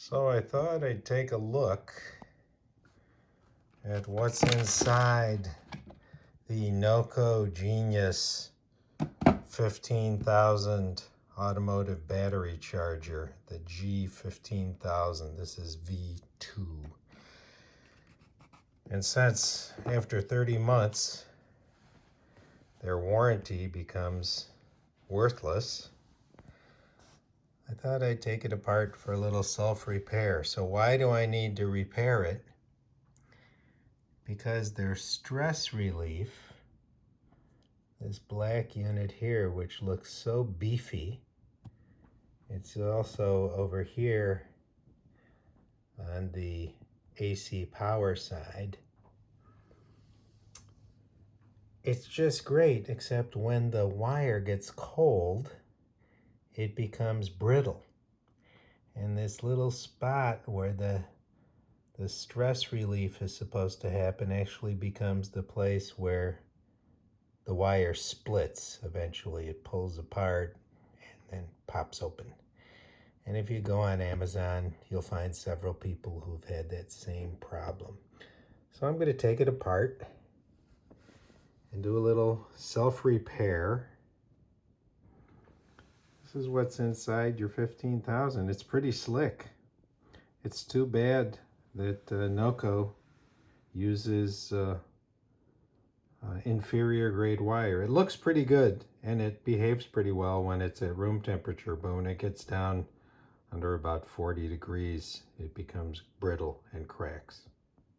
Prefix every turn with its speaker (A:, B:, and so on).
A: So I thought I'd take a look at what's inside the NOCO Genius 15,000 automotive battery charger, the G15000. This is V2. And since after 30 months their warranty becomes worthless, I thought I'd take it apart for a little self-repair. So why do I need to repair it? Because their stress relief, this black unit here, which looks so beefy, it's also over here on the AC power side. It's just great, except when the wire gets cold, it becomes brittle. And this little spot where the stress relief is supposed to happen actually becomes the place where the wire splits. Eventually it pulls apart and then pops open. And if you go on Amazon, you'll find several people who've had that same problem. So I'm going to take it apart and do a little self-repair. This is what's inside your 15,000. It's pretty slick. It's too bad that NOCO uses inferior grade wire. It looks pretty good and it behaves pretty well when it's at room temperature, but when it gets down under about 40 degrees, it becomes brittle and cracks.